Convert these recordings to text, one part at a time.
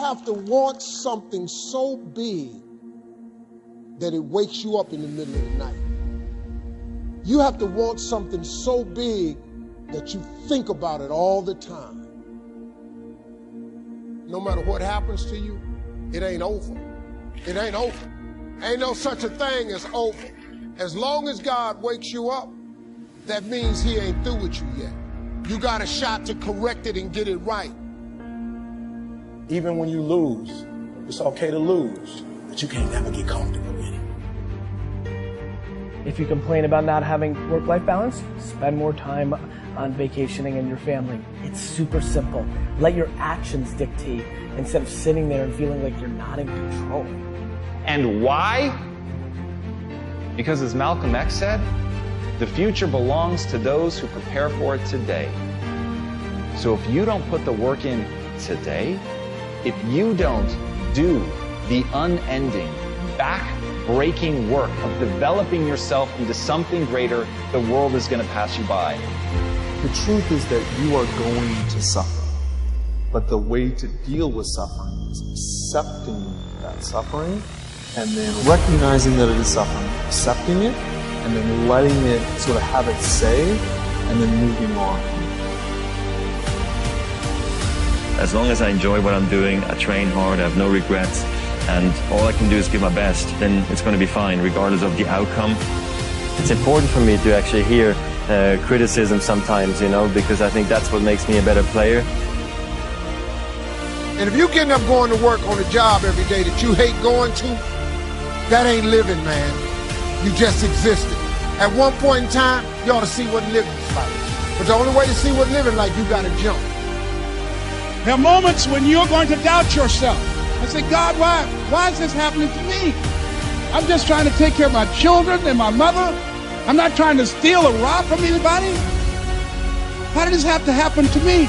have to want something so big that it wakes you up in the middle of the night. You have to want something so big that you think about it all the time. No matter what happens to you, it ain't over. It ain't over. Ain't no such a thing as over. As long as God wakes you up, that means he ain't through with you yet. You got a shot to correct it and get it right. Even when you lose, it's okay to lose, but you can't never get comfortable with it. If you complain about not having work-life balance, spend more time on vacationing and your family. It's super simple. Let your actions dictate instead of sitting there and feeling like you're not in control. And why? Because as Malcolm X said, the future belongs to those who prepare for it today. So if you don't put the work in today, if you don't do the unending, back-breaking work of developing yourself into something greater, the world is going to pass you by. The truth is that you are going to suffer. But the way to deal with suffering is accepting that suffering and then recognizing that it is suffering, accepting it, and then letting it sort of have its say, and then moving on. As long as I enjoy what I'm doing, I train hard, I have no regrets, and all I can do is give my best, then it's going to be fine, regardless of the outcome. It's important for me to actually hear criticism sometimes, because I think that's what makes me a better player. And if you're getting up going to work on a job every day that you hate going to, that ain't living, man. You just existed. At one point in time, you ought to see what living's like. But the only way to see what living like, you gotta jump. There are moments when you're going to doubt yourself. I say, God, why is this happening to me? I'm just trying to take care of my children and my mother. I'm not trying to steal or rob from anybody. Why did this have to happen to me?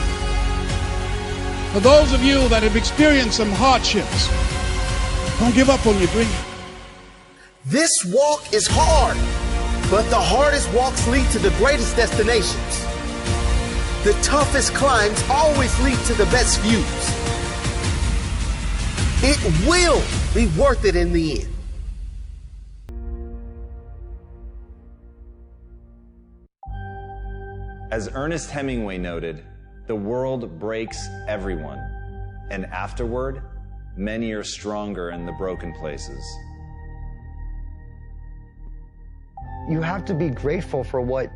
For those of you that have experienced some hardships, don't give up on your dream. This walk is hard, but the hardest walks lead to the greatest destinations. The toughest climbs always lead to the best views. It will be worth it in the end. As Ernest Hemingway noted, the world breaks everyone, and afterward, many are stronger in the broken places. You have to be grateful for what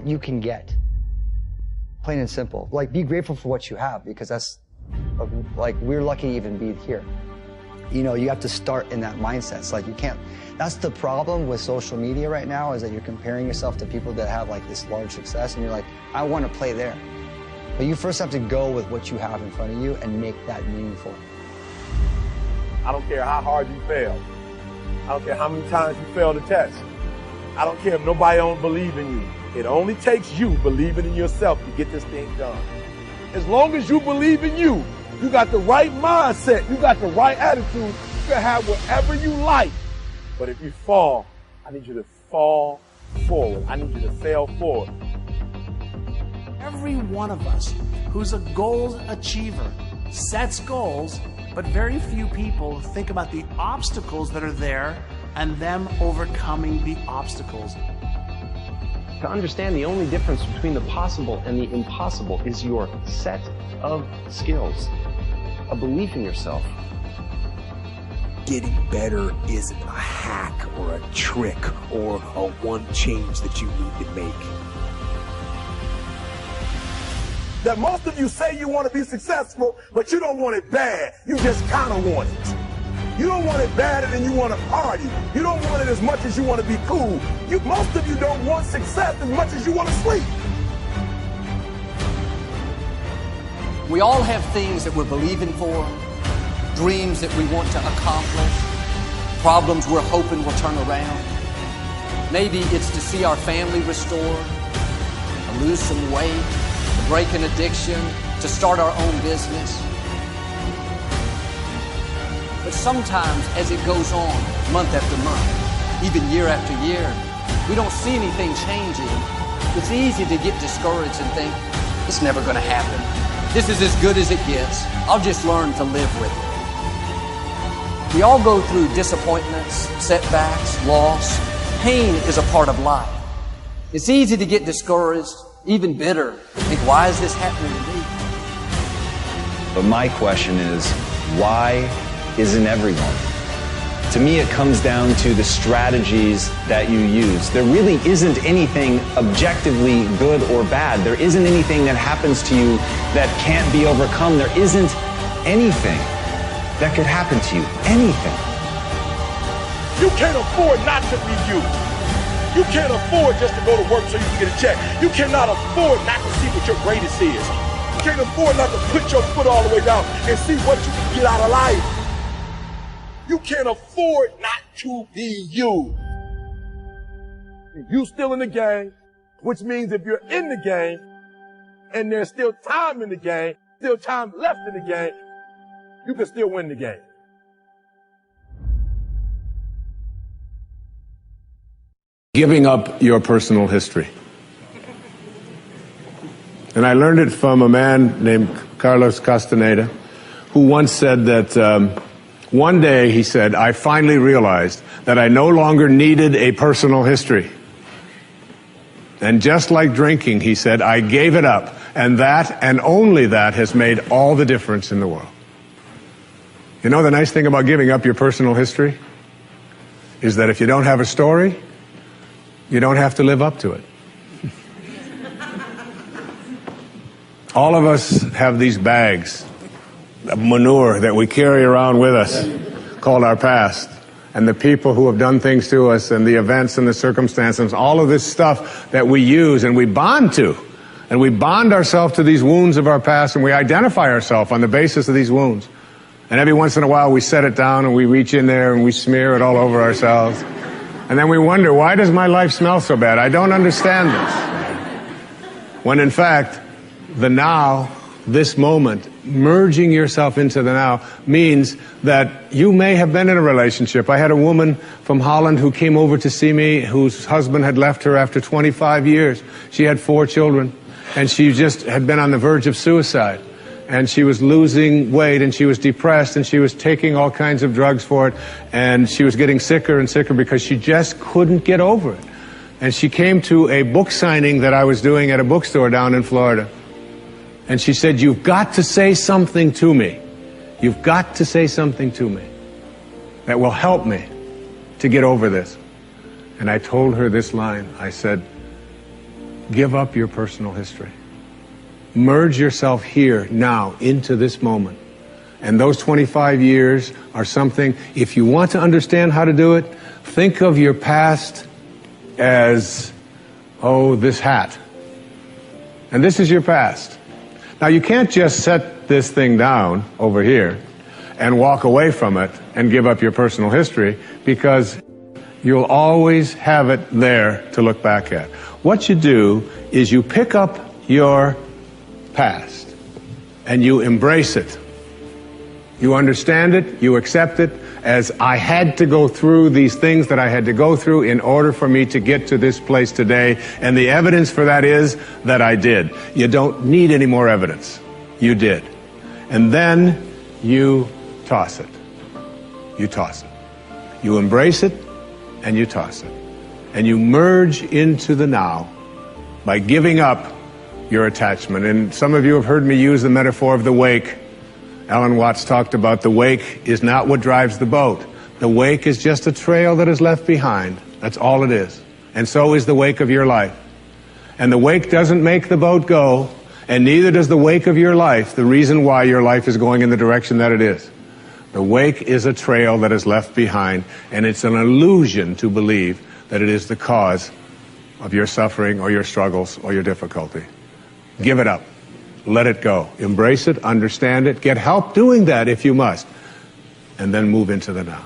you can get. Plain and simple. Like, be grateful for what you have, because that's, like, we're lucky to even be here. You have to start in that mindset. It's like, you can't, that's the problem with social media right now, is that you're comparing yourself to people that have like this large success, and you're like, I want to play there. But you first have to go with what you have in front of you and make that meaningful. I don't care how hard you fail. I don't care how many times you fail the test. I don't care if nobody don't believe in you. It only takes you believing in yourself to get this thing done. As long as you believe in you, you got the right mindset, you got the right attitude, you can have whatever you like. But if you fall, I need you to fall forward. I need you to fail forward. Every one of us who's a goal achiever sets goals, but very few people think about the obstacles that are there and them overcoming the obstacles. To understand, the only difference between the possible and the impossible is your set of skills, a belief in yourself. Getting better isn't a hack or a trick or a one change that you need to make. That most of you say you want to be successful, but you don't want it bad. You just kind of want it. You don't want it badder than you want to party. You don't want it as much as you want to be cool. Most of you don't want success as much as you want to sleep. We all have things that we're believing for, dreams that we want to accomplish, problems we're hoping will turn around. Maybe it's to see our family restored, to lose some weight, to break an addiction, to start our own business. But sometimes as it goes on, month after month, even year after year, we don't see anything changing. It's easy to get discouraged and think, it's never going to happen. This is as good as it gets. I'll just learn to live with it. We all go through disappointments, setbacks, loss. Pain is a part of life. It's easy to get discouraged, even bitter. Think, why is this happening to me? But my question is, why isn't everyone? To me, it comes down to the strategies that you use. There really isn't anything objectively good or bad. There isn't anything that happens to you that can't be overcome. There isn't anything that could happen to you. Anything. You can't afford not to be you. You can't afford just to go to work so you can get a check. You cannot afford not to see what your greatest is. You can't afford not to put your foot all the way down and see what you can get out of life. You can't afford not to be you. You still in the game, which means if you're in the game and there's still time in the game, still time left in the game, you can still win the game. Giving up your personal history. And I learned it from a man named Carlos Castaneda, who once said that one day, he said, I finally realized that I no longer needed a personal history. And just like drinking, he said, I gave it up. And that, and only that, has made all the difference in the world. You know, the nice thing about giving up your personal history is that if you don't have a story, you don't have to live up to it. All of us have these bags of manure that we carry around with us called our past, and the people who have done things to us, and the events and the circumstances, all of this stuff that we use and we bond to, and we bond ourselves to these wounds of our past, and we identify ourselves on the basis of these wounds. And every once in a while we set it down and we reach in there and we smear it all over ourselves, and then we wonder, why does my life smell so bad? I don't understand this. When in fact, the now, this moment, merging yourself into the now, means that you may have been in a relationship. I had a woman from Holland who came over to see me, whose husband had left her after 25 years. She had 4 children, and she just had been on the verge of suicide. And she was losing weight, and she was depressed, and she was taking all kinds of drugs for it, and she was getting sicker and sicker because she just couldn't get over it. And she came to a book signing that I was doing at a bookstore down in Florida. And she said, you've got to say something to me. You've got to say something to me that will help me to get over this. And I told her this line. I said, give up your personal history. Merge yourself here, now, into this moment. And those 25 years are something, if you want to understand how to do it, think of your past as, oh, this hat. And this is your past. Now, you can't just set this thing down over here and walk away from it and give up your personal history, because you'll always have it there to look back at. What you do is you pick up your past and you embrace it. You understand it, you accept it as, I had to go through these things that I had to go through in order for me to get to this place today, and the evidence for that is that I did. You don't need any more evidence. You did. And then you toss it. You toss it. You embrace it and you toss it. And you merge into the now by giving up your attachment. And some of you have heard me use the metaphor of the wake. Alan Watts talked about the wake is not what drives the boat. The wake is just a trail that is left behind. That's all it is. And so is the wake of your life. And the wake doesn't make the boat go, and neither does the wake of your life, the reason why your life is going in the direction that it is. The wake is a trail that is left behind, and it's an illusion to believe that it is the cause of your suffering or your struggles or your difficulty. Give it up. Let it go. Embrace it, understand it, get help doing that if you must, and then move into the now.